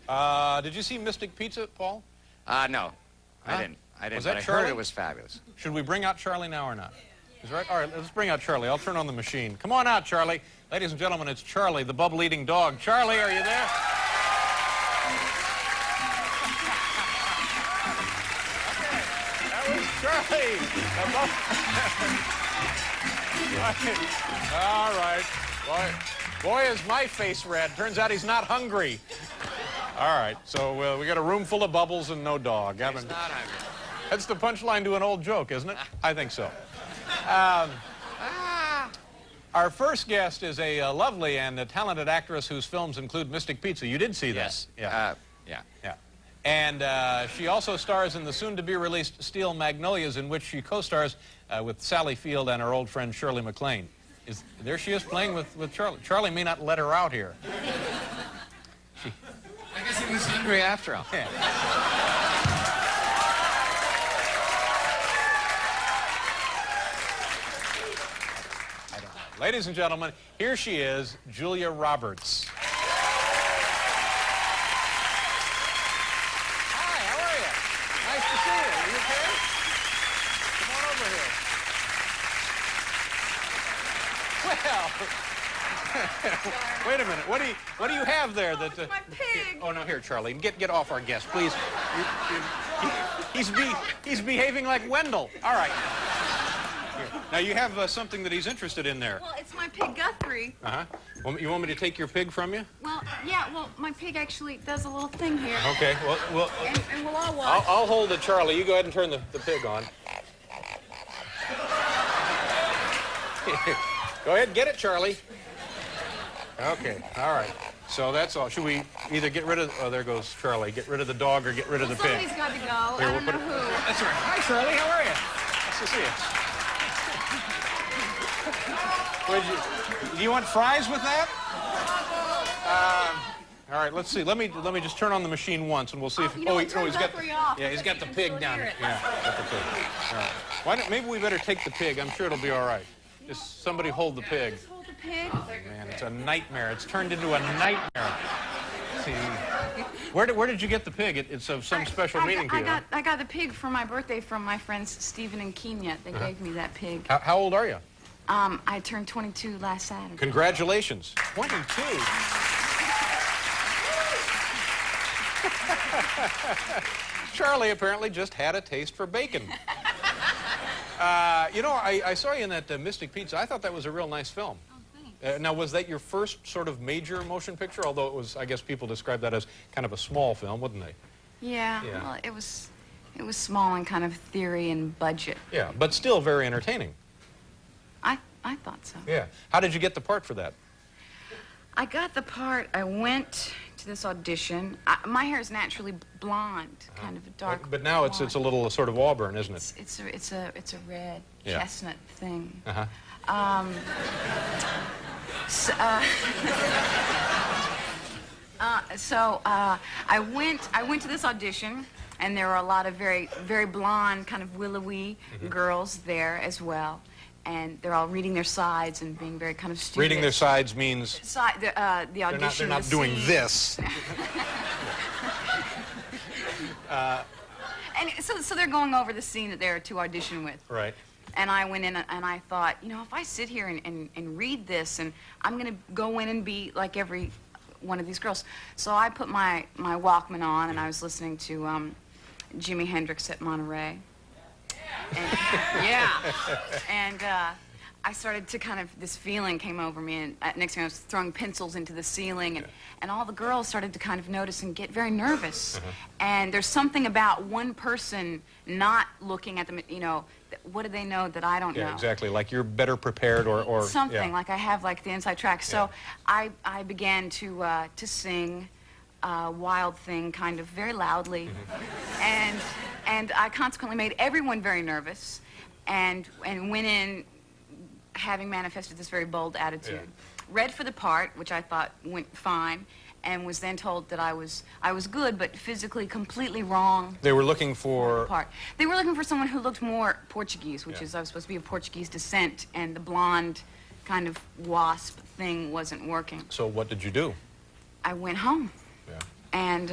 Did you see Mystic Pizza, Paul? No, I didn't. Was but that I Charlie? heard it was fabulous. Should we bring out Charlie now or not? Is right? All right, let's bring out Charlie. I'll turn on the machine. Come on out, Charlie. Ladies and gentlemen, it's Charlie, the bubble-eating dog. Charlie, are you there? That was Charlie. All right. Boy, is my face red. Turns out he's not hungry. All right, so we got a room full of bubbles and no dog. He's not hungry. That's the punchline to an old joke, isn't it? I think so. Our first guest is a lovely and talented actress whose films include Mystic Pizza. You did see that? Yes. Yeah. And she also stars in the soon-to-be-released Steel Magnolias, in which she co-stars with Sally Field and our old friend Shirley MacLaine. There she is playing with Charlie. Charlie may not let her out here. I guess he was hungry after all. Yeah. I don't know. Ladies and gentlemen, here she is, Julia Roberts. Hi, how are you? Nice to see you. Are you okay? Come on over here. Well, wait a minute. What do you have there? That my pig. Oh no, here, Charlie. Get off our guest, please. He's behaving like Wendell. All right. Here. Now you have something that he's interested in there. Well, it's my pig Guthrie. You want me to take your pig from you? Well, yeah. Well, my pig actually does a little thing here. Okay. Well. And we'll all watch. I'll hold it, Charlie. You go ahead and turn the pig on. Go ahead, get it, Charlie. Okay, all right. So that's all. Should we either get rid of... Oh, there goes Charlie. Get rid of the dog or get rid of the pig? Somebody's got to go. Here, I don't know who. That's all right. Hi, Charlie. How are you? Nice to see you. Do you want fries with that? All right, let's see. Let me just turn on the machine once, and we'll see if... he's got off. Yeah, he's got the pig down here. Yeah, got the pig. All right. Why don't... Maybe we better take the pig. I'm sure it'll be all right. Just somebody hold the pig. Pig. Oh, man, it's a nightmare. It's turned into a nightmare. See, where did you get the pig? It's of some special meaning to you. I got the pig for my birthday from my friends Stephen and Kenya. They gave me that pig. How old are you? I turned 22 last Saturday. Congratulations. 22. Charlie apparently just had a taste for bacon. You know, I saw you in that Mystic Pizza. I thought that was a real nice film. Now, was that your first sort of major motion picture? Although it was, I guess people describe that as kind of a small film, wouldn't they? Yeah. Well, it was small in kind of theory and budget. Yeah, but still very entertaining. I thought so. Yeah. How did you get the part for that? I got the part. I went to this audition. My hair is naturally blonde, kind of a dark. But now blonde. it's a little sort of auburn, isn't it? It's a red chestnut thing. So I went to this audition, and there were a lot of very blonde, kind of willowy girls there as well, and they're all reading their sides and being very kind of studious. Reading their sides means the audition. They're not doing this. And so they're going over the scene that they're to audition with. Right. And I went in and I thought, you know, if I sit here and read this, and I'm going to go in and be like every one of these girls. So I put my Walkman on, and I was listening to Jimi Hendrix at Monterey. And, and I started to kind of, this feeling came over me, and next thing I was throwing pencils into the ceiling, and all the girls started to kind of notice and get very nervous. And there's something about one person not looking at them, you know, what do they know that I don't know? Yeah, exactly. Like you're better prepared or something, like I have like the inside track. So I began to sing Wild Thing kind of very loudly. And I consequently made everyone very nervous, and went in having manifested this very bold attitude. Read for the part, which I thought went fine, and was then told that I was good, but physically completely wrong. They were looking for... Part. They were looking for someone who looked more Portuguese, which is I was supposed to be of Portuguese descent, and the blonde kind of wasp thing wasn't working. So what did you do? I went home. And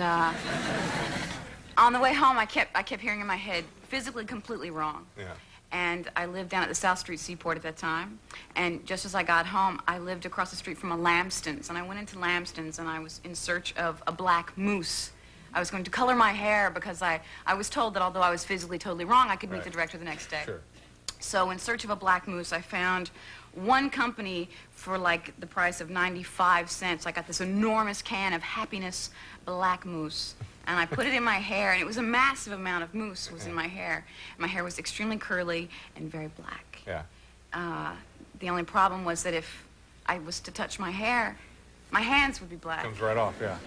on the way home, I kept hearing in my head, physically completely wrong. Yeah. And I lived down at the South Street Seaport at that time. And just as I got home, I lived across the street from a Lambston's. And I went into Lambston's, and I was in search of a black mousse. I was going to color my hair because I was told that although I was physically totally wrong, I could meet the director the next day. Sure. So in search of a black mousse, I found one company for like the price of 95 cents. I got this enormous can of Happiness black mousse. And I put it in my hair, and it was a massive amount of mousse was in my hair. My hair was extremely curly and very black. Yeah. The only problem was that if I was to touch my hair, my hands would be black. Comes right off, yeah.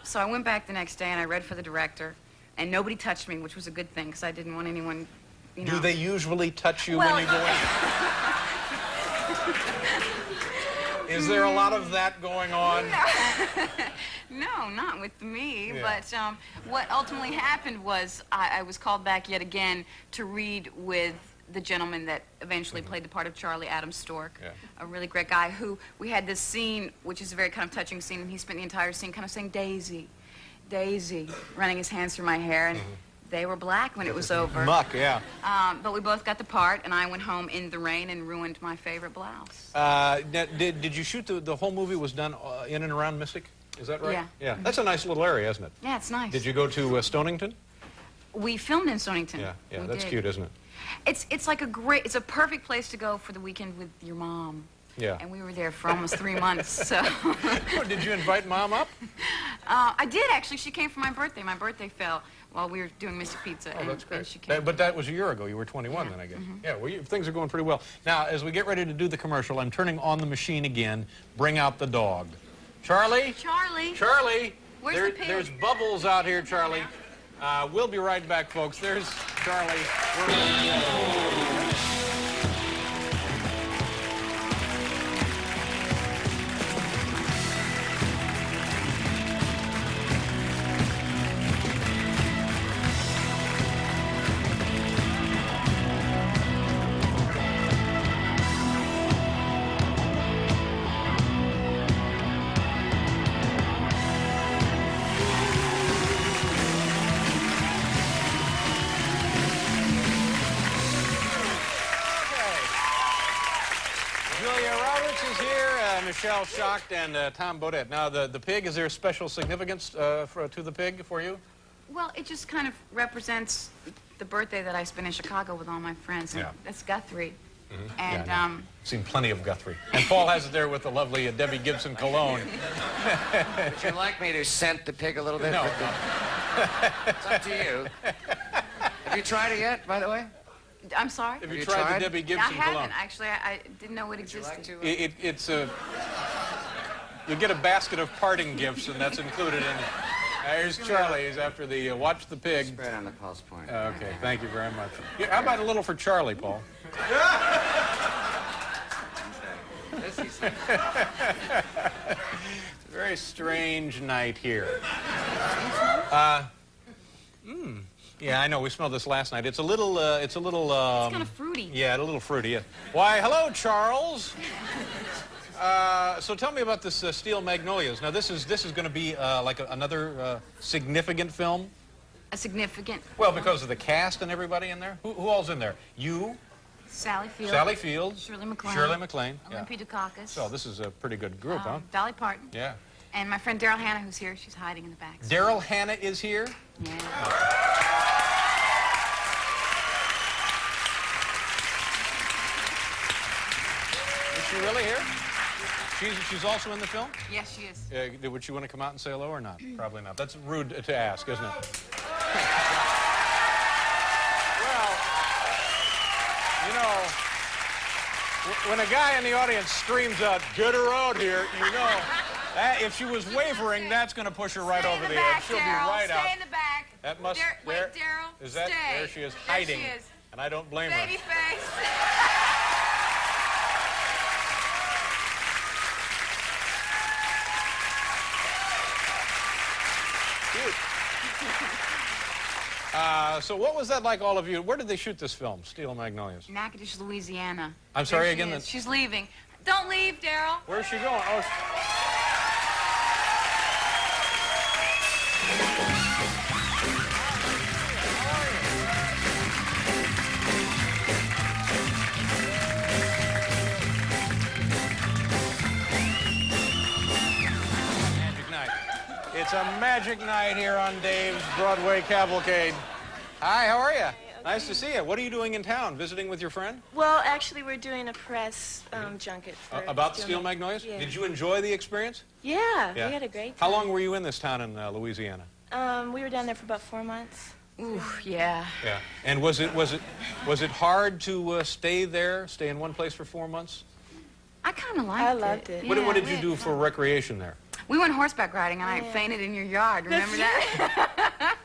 So I went back the next day, and I read for the director, and nobody touched me, which was a good thing, because I didn't want anyone, you know. Do they usually touch you when you go in? Is there a lot of that going on? No, not with me. Yeah. But what ultimately happened was I was called back yet again to read with the gentleman that eventually played the part of Charlie, Adam Stork, a really great guy who we had this scene, which is a very kind of touching scene, and he spent the entire scene kind of saying, Daisy, Daisy, running his hands through my hair, and they were black when it was over. Muck, yeah. But we both got the part, and I went home in the rain and ruined my favorite blouse. Did you shoot the whole movie was done in and around Mystic? Is that right? Yeah. Yeah. That's a nice little area, isn't it? Yeah, it's nice. Did you go to Stonington? We filmed in Stonington. Yeah, yeah, We that's did. cute, isn't it? It's like it's a perfect place to go for the weekend with your mom. Yeah. And we were there for almost 3 months, so. Did you invite Mom up? I did, actually. She came for my birthday. My birthday fell while we were doing Mystic Pizza. Oh, that's great. And she came. But that was a year ago. You were 21 then, I guess. Yeah, well, things are going pretty well. Now, as we get ready to do the commercial, I'm turning on the machine again. Bring out the dog. Charlie? Charlie? Charlie? Where's the pig? There's Bubbles out here, Charlie. We'll be right back, folks. There's Charlie. Michelle Shocked and Tom Bodette. Now, the pig, is there a special significance to the pig for you? Well, it just kind of represents the birthday that I spent in Chicago with all my friends. And that's Guthrie. And, seen plenty of Guthrie. And Paul has it there with the lovely Debbie Gibson cologne. Would you like me to scent the pig a little bit? No. It's up to you. Have you tried it yet, by the way? I'm sorry? Have you tried the Debbie Gibson I haven't, cologne? actually. I didn't know it existed. Would you like to? It's a... You get a basket of parting gifts, and that's included in it. Here's Charlie. He's after the Watch the Pig. Spread on the pulse point. Okay, thank you very much. How about a little for Charlie, Paul? This he said. It's a very strange night here. Yeah, I know. We smelled this last night. It's a little. It's kind of fruity. Yeah, a little fruity. Yeah. Why, hello, Charles. So tell me about this Steel Magnolias. Now, this is going to be like another significant film. A significant. Well, because of the cast and everybody in there. Who all's in there? You, Sally Field. Sally Field, Shirley MacLaine. Shirley MacLaine. Olympia Dukakis. So this is a pretty good group, huh? Dolly Parton. Yeah. And my friend Daryl Hannah, who's here. She's hiding in the back. Daryl Hannah is here. Yeah. Is she really here? She's also in the film? Yes, she is. Would she want to come out and say hello or not? Probably not. That's rude to ask, isn't it? Well, you know, when a guy in the audience screams out, "Get her out here," you know, if she was wavering, that's going to push her right over the edge. She'll be right out. Stay in the back. That must. Wait, Daryl. Is that? Stay. There she is, hiding. There she is. And I don't blame Baby her. face. So what was that like, all of you? Where did they shoot this film, Steel Magnolias? Natchitoches, Louisiana. I'm sorry There again. she is. She's leaving. Don't leave, Daryl. Where's she going? Oh. It's a magic night here on Dave's Broadway Cavalcade. Hi, how are you? Okay. Nice to see you. What are you doing in town? Visiting with your friend? Well, actually, we're doing a press junket for About Steel Magnolias? Yeah. Did you enjoy the experience? Yeah, we had a great time. How long were you in this town in Louisiana? We were down there for about 4 months. Ooh, yeah. Yeah. And was it hard to stay in one place for 4 months? I kind of liked it. I loved it. What did we you had do fun. for recreation there? We went horseback riding, and I fainted in your yard. Remember that?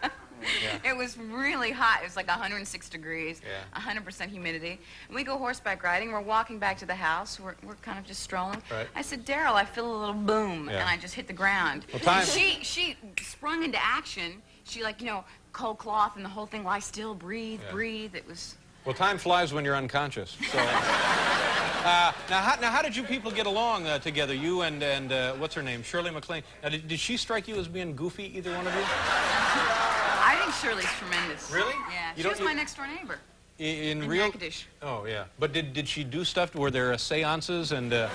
Yeah. It was really hot. It was like 106 degrees, Yeah. 100% humidity. And we go horseback riding. We're walking back to the house. We're kind of just strolling. Right. I said, Daryl, I feel a little boom, Yeah. and I just hit the ground. Well, time- And she sprung into action. She, like, you know, cold cloth and the whole thing, lie still, breathe, Yeah. breathe. It was... Well, time flies when you're unconscious. So, now, how did you people get along together? You and what's her name, Shirley MacLaine. Now, did she strike you as being goofy, either one of you? I think Shirley's tremendous. Really? Yeah. You She was don't- my next-door neighbor. In real? Natchitoches. Oh, yeah. But did she do stuff? Were there seances and No,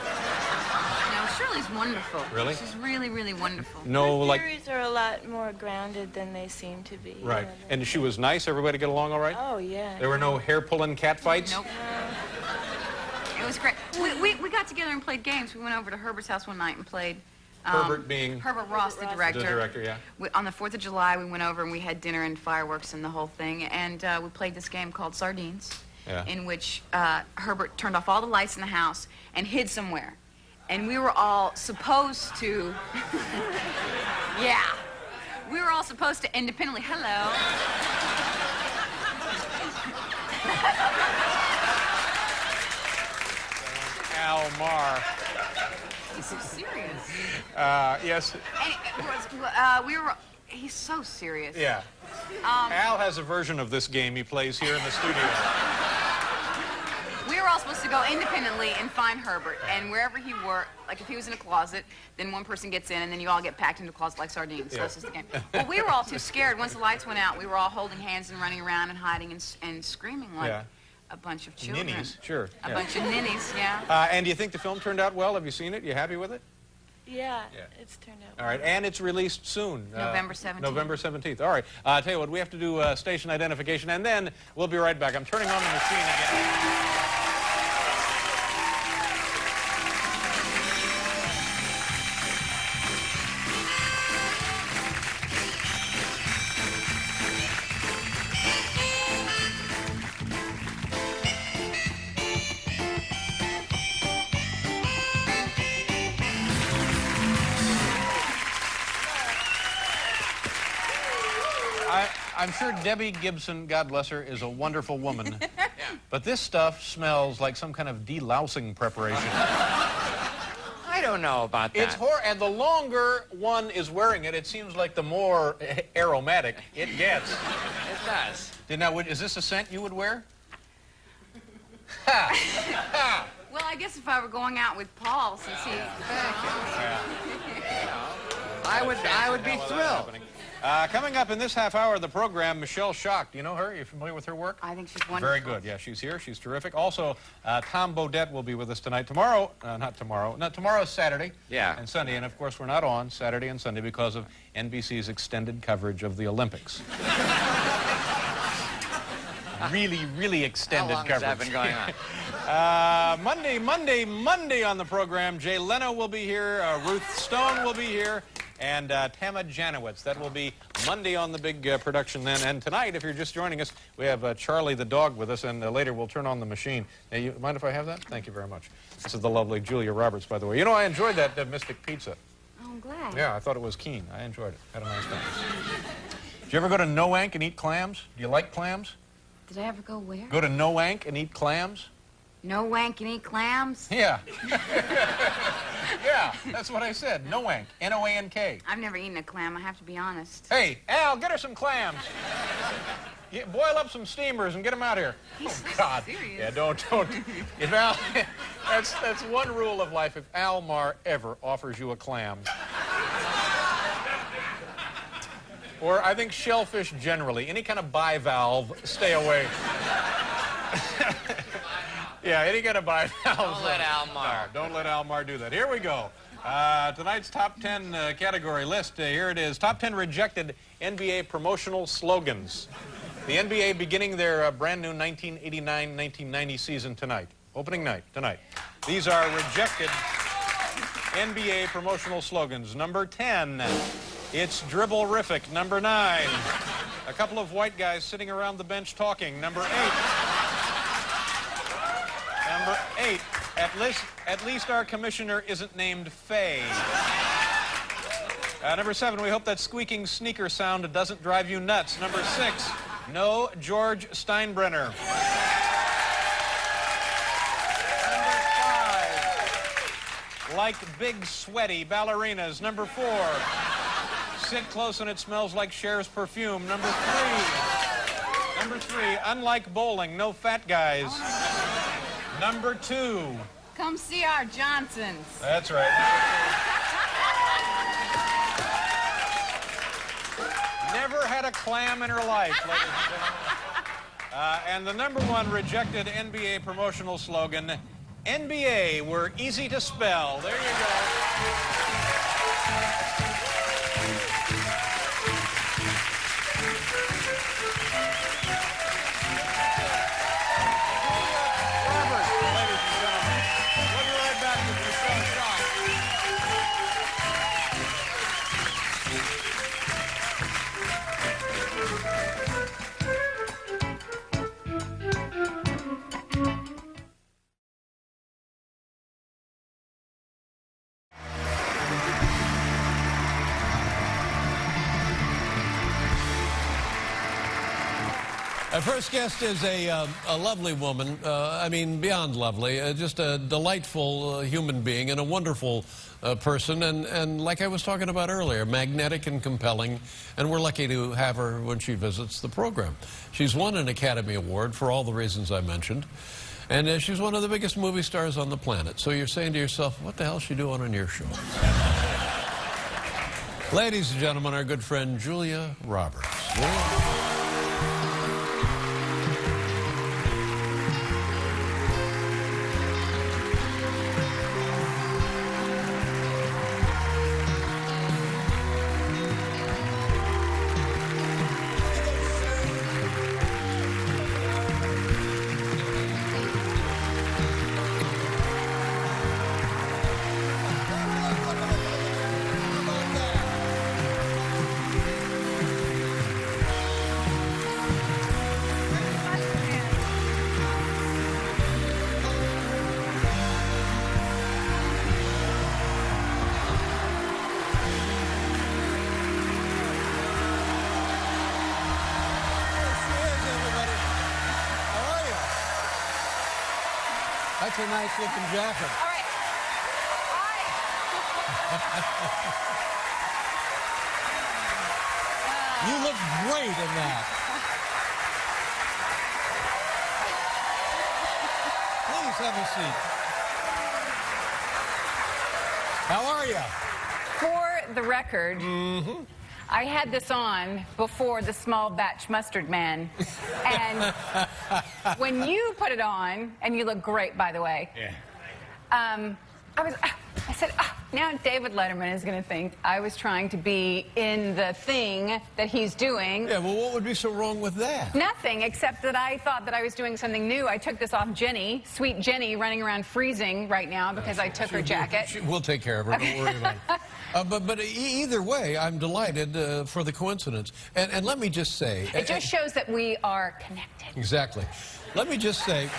Shirley's wonderful. Really? She's really, really wonderful. no, Her like... theories are a lot more grounded than they seem to be. Right. You know, And she was nice? Everybody get along all right? oh, yeah. There were no hair-pulling cat fights? Nope. It was great. We got together and played games. We went over to Herbert's house one night and played... Herbert being... Herbert Ross, the Ross. director. The director, yeah. On the 4th of July, we went over and we had dinner and fireworks and the whole thing. And we played this game called Sardines, Yeah. in which Herbert turned off all the lights in the house and hid somewhere. And we were all supposed to... yeah. We were all supposed to independently... Hello. Al Marr. He's so serious. Yes. And we were... He's so serious. Yeah. Al has a version of this game he plays here in the studio. We were all supposed to go independently and find Herbert, and wherever he were, like if he was in a closet, then one person gets in, and then you all get packed into a closet like sardines. So Yeah. that's just the game. Well, we were all too scared. Once the lights went out, we were all holding hands and running around and hiding and screaming like Yeah. a bunch of children. Ninnies, sure. A Yeah. bunch of ninnies, yeah. And do you think the film turned out well? Have you seen it? You happy with it? Yeah, Yeah. it's turned out All right, and it's released soon. November 17th. November 17th. All right. Tell you what, we have to do station identification, and then we'll be right back. I'm turning on the machine again. I'm sure Debbie Gibson, God bless her, is a wonderful woman. But this stuff smells like some kind of delousing preparation. I don't know about that. It's and the longer one is wearing it, it seems like the more aromatic it gets. It does. Now, is this a scent you would wear? Ha! Ha! Well, I guess if I were going out with Paul, since he... I would be thrilled. Coming up in this half hour of the program, Michelle Schock. Do you know her? Are you familiar with her work? I think she's wonderful. Very good. Yeah, she's here. She's terrific. Also, Tom Bodette will be with us tonight. Tomorrow, not tomorrow. No, tomorrow's Saturday. Yeah. And Sunday. And, of course, we're not on Saturday and Sunday because of NBC's extended coverage of the Olympics. Really, really extended How long coverage. has that been going on? Monday on the program, Jay Leno will be here, Ruth Stone will be here, and Tama Janowitz. That will be Monday on the big production then. And tonight, if you're just joining us, we have Charlie the dog with us, and later we'll turn on the machine. Now, you mind if I have that? Thank you very much. This is the lovely Julia Roberts, by the way. You know, I enjoyed that Mystic Pizza. Oh, I'm glad. Yeah, I thought it was keen. I enjoyed it. Had a nice time. Did you ever go to Noank and eat clams? Do you like clams? Did I ever go where? Go to Noank and eat clams? No wank and eat clams? Yeah. Yeah, that's what I said. Noank. N-O-A-N-K. I've never eaten a clam, I have to be honest. Hey, Al, get her some clams. Yeah, boil up some steamers and get them out here. He's so God. serious. Yeah, don't. If Al, that's one rule of life. If Al Marr ever offers you a clam. Or I think shellfish generally. Any kind of bivalve, stay away. Yeah, any kind of bivalve. Don't let Almar. No, don't let Almar do that. Here we go. Tonight's top 10 category list. Here it is. Top 10 rejected NBA promotional slogans. The NBA beginning their brand new 1989-1990 season tonight. Opening night, tonight. These are rejected NBA promotional slogans. Number 10, it's dribble-rific. Number 9, a couple of white guys sitting around the bench talking. Number 8, at least our commissioner isn't named Faye. Number 7, we hope that squeaking sneaker sound doesn't drive you nuts. Number 6, no George Steinbrenner. Number 5, like big sweaty ballerinas. Number 4, sit close and it smells like Cher's perfume. Number 3, unlike bowling, no fat guys. Number 2, Come see our Johnsons. that's right. Never had a clam in her life, ladies and gentlemen. And the number 1 rejected NBA promotional slogan, NBA, we're easy to spell. There you go. Our first guest is a lovely woman, I mean, beyond lovely, just a delightful human being and a wonderful person, and like I was talking about earlier, magnetic and compelling, and we're lucky to have her when she visits the program. She's won an Academy Award for all the reasons I mentioned, and she's one of the biggest movie stars on the planet. So you're saying to yourself, what the hell is she doing on your show? Ladies and gentlemen, our good friend Julia Roberts. Julia. That's a nice looking jacket. All right. You look great in that. Please have a seat. How are you? For the record, I had this on before the small batch mustard man. And when you put it on, and you look great, by the way, I said, now David Letterman is going to think I was trying to be in the thing that he's doing. Yeah, well, what would be so wrong with that? Nothing, except that I thought that I was doing something new. I took this off Jenny, sweet Jenny, running around freezing right now because I took her jacket. We'll take care of her, don't worry about it. But either way, I'm delighted for the coincidence. And let me just say... It just shows that we are connected. Exactly. Let me just say...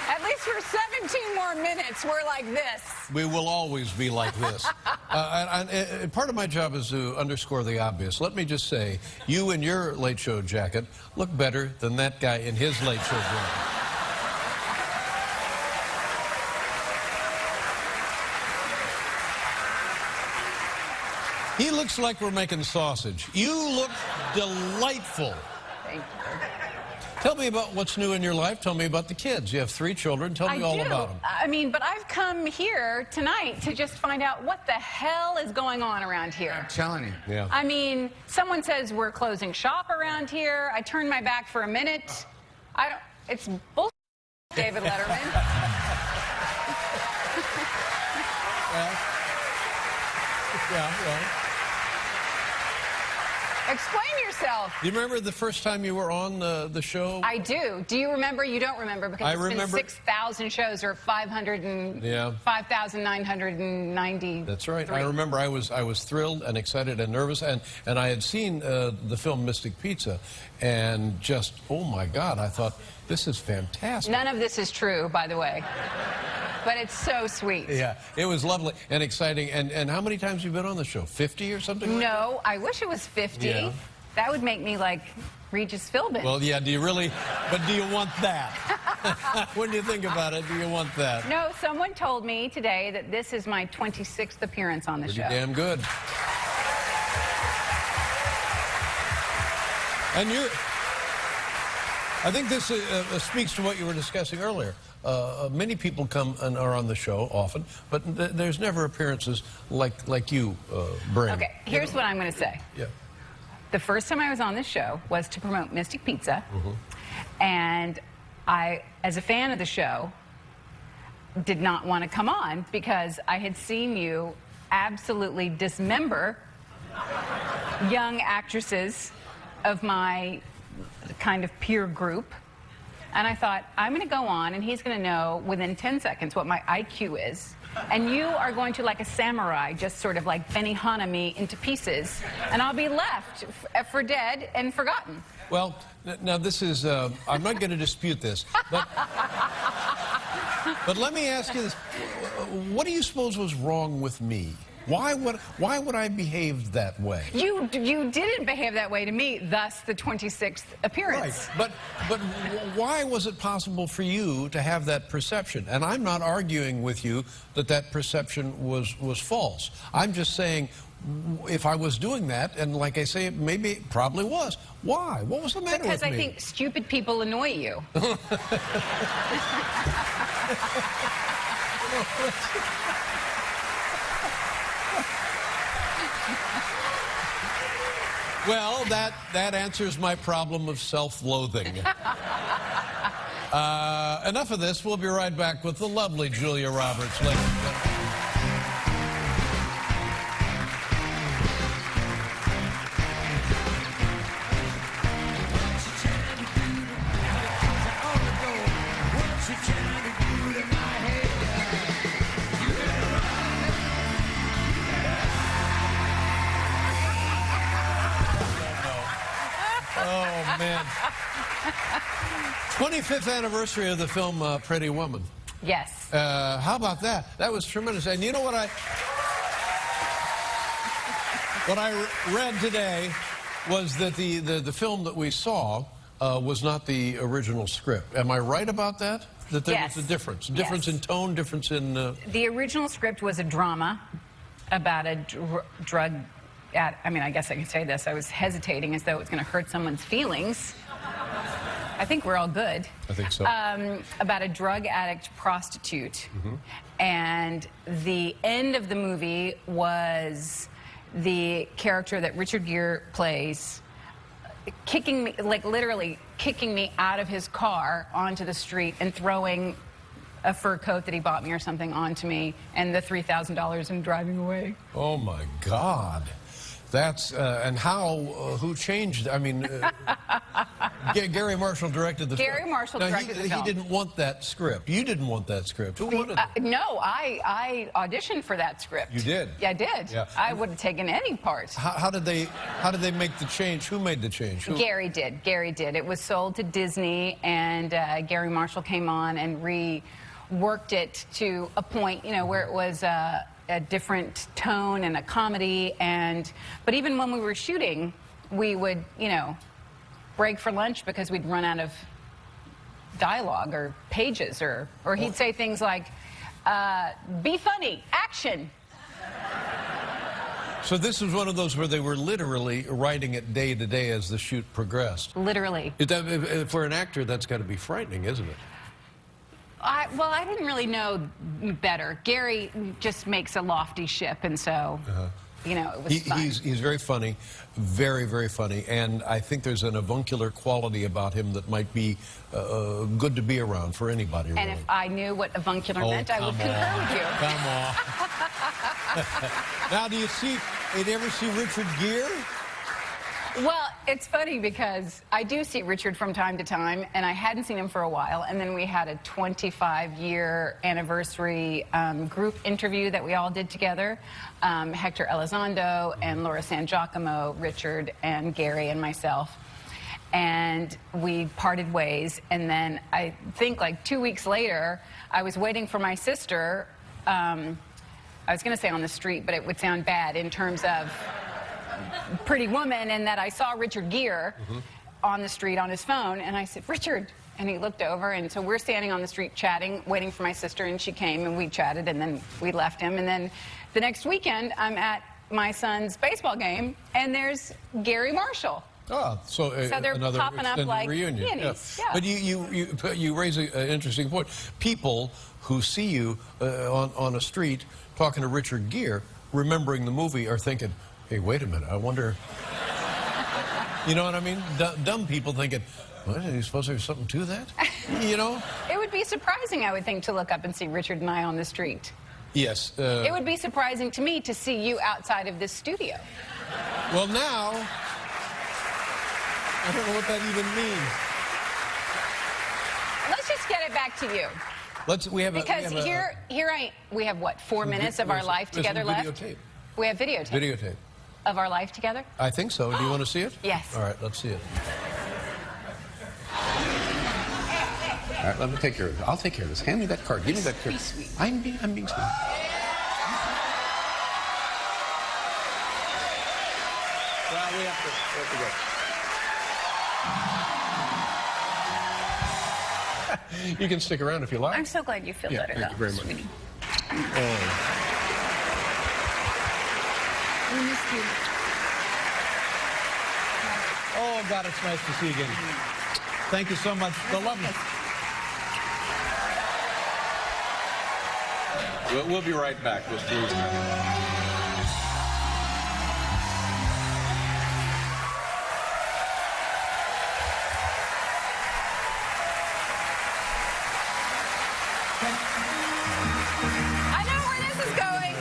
At least for 17 more minutes, we're like this. We will always be like this. And part of my job is to underscore the obvious. Let me just say, you in your Late Show jacket look better than that guy in his Late Show jacket. He looks like we're making sausage. You look delightful. Thank you. Tell me about what's new in your life. Tell me about the kids. You have 3 children. Tell me all about them. I mean, but I've come here tonight to just find out what the hell is going on around here. I'm telling you. Yeah. I mean, someone says we're closing shop around here. I turned my back for a minute. It's bullshit, David Letterman. Well. Explain yourself. Do you remember the first time you were on the show? I do. Do you remember? You don't remember because I it's remember. been 6,000 shows or 5,990. That's right. I remember I was thrilled and excited and nervous, and I had seen the film Mystic Pizza, and just, oh my God, I thought, this is fantastic. None of this is true, by the way. But it's so sweet. Yeah, it was lovely and exciting. And how many times have you been on the show? 50 or something? No, I wish it was 50. Yeah. That would make me like Regis Philbin. Well, yeah, do you really? But do you want that? When you think about it, do you want that? No, someone told me today that this is my 26th appearance on the show. Pretty damn good. And I think this speaks to what you were discussing earlier. Many people come and are on the show often, but there's never appearances like you bring. Okay, here's what I'm going to say. Yeah. The first time I was on this show was to promote Mystic Pizza, and I, as a fan of the show, did not want to come on because I had seen you absolutely dismember young actresses of my kind of peer group. And I thought, I'm going to go on, and he's going to know within 10 seconds what my IQ is. And you are going to, like a samurai, just sort of like Benihana me into pieces. And I'll be left for dead and forgotten. Well, now this is, I'm not going to dispute this, but let me ask you this. What do you suppose was wrong with me? Why would I behave that way? You didn't behave that way to me, thus the 26th appearance. Right, but why was it possible for you to have that perception? And I'm not arguing with you that perception was false. I'm just saying, if I was doing that, and like I say, maybe it probably was. Why? What was the matter with me? Because I think stupid people annoy you. Well, that answers my problem of self-loathing. Enough of this. We'll be right back with the lovely Julia Roberts, ladies and gentlemen. Oh, man. 25th anniversary of the film Pretty Woman. Yes. How about that? That was tremendous. And you know what I read today was that the film that we saw was not the original script. Am I right about that? That there was a difference? Difference in tone, difference in... The original script was a drama about a drug... I mean, I guess I could say this. I was hesitating as though it was going to hurt someone's feelings. I think we're all good. I think so. About a drug addict prostitute. And the end of the movie was the character that Richard Gere plays kicking me, like literally kicking me out of his car onto the street and throwing a fur coat that he bought me or something onto me and the $3,000 and driving away. Oh, my God. That's, and how, who changed, I mean, Gary Marshall directed the film. Gary Marshall directed the film. He didn't want that script. You didn't want that script. Who wanted it? No, I auditioned for that script. You did? Yeah, I did. Yeah. I would have taken any part. How did they make the change? Who made the change? Gary did. Gary did. It was sold to Disney, and Gary Marshall came on and reworked it to a point, you know, where it was a different tone and a comedy. But even when we were shooting, we would, you know, break for lunch because we'd run out of dialogue or pages, or he'd say things like, be funny, action. So this was one of those where they were literally writing it day to day as the shoot progressed. Literally. For an actor, that's got to be frightening, isn't it? Well, I didn't really know better. Gary just makes a lofty ship, and so, you know, it was fun. He's very funny, very, very funny, and I think there's an avuncular quality about him that might be good to be around for anybody, And really. if I knew what avuncular meant, I would concur with you. Come on. Now, do you ever see Richard Gere? Well, it's funny because I do see Richard from time to time, and I hadn't seen him for a while, and then we had a 25-year anniversary group interview that we all did together. Hector Elizondo and Laura San Giacomo, Richard and Gary and myself. And we parted ways, and then I think like 2 weeks later, I was waiting for my sister. I was going to say on the street, but it would sound bad in terms of Pretty Woman, and that I saw Richard Gere on the street on his phone, and I said, Richard, and he looked over, and so we're standing on the street chatting, waiting for my sister, and she came, and we chatted, and then we left him, and then the next weekend, I'm at my son's baseball game, and there's Gary Marshall. Oh, so they're another popping up extended like reunion. peonies. Yeah. But you raise an interesting point. People who see you on a street talking to Richard Gere, remembering the movie, are thinking, hey, wait a minute, I wonder... You know what I mean? Dumb people thinking, what, are you supposed to have something to that? You know? It would be surprising, I would think, to look up and see Richard and I on the street. Yes. It would be surprising to me to see you outside of this studio. Well, now, I don't know what that even means. Let's just get it back to you. We have what, 4 minutes of our life together left? Videotape. We have videotape. Videotape. Of our life together? I think so. Do you want to see it? Yes. All right, let's see it. All right, let me take care of it. I'll take care of this. Hand me that card. Give me that card. Be sweet. I'm being sweet. Well, we have to go. You can stick around if you like. I'm so glad you feel better, thank though, you very much. sweetie. Oh, God, it's nice to see you again. Thank you so much. The love. We'll be right back. Just please. I know where this is going.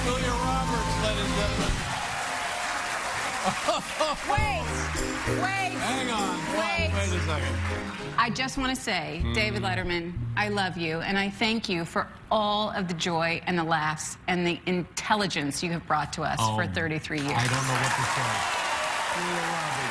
Julia Roberts, ladies and gentlemen. Wait. Hang on. Wait. Wait a second. I just want to say, David Letterman, I love you, and I thank you for all of the joy and the laughs and the intelligence you have brought to us for 33 years. I don't know what to say. Julia Roberts.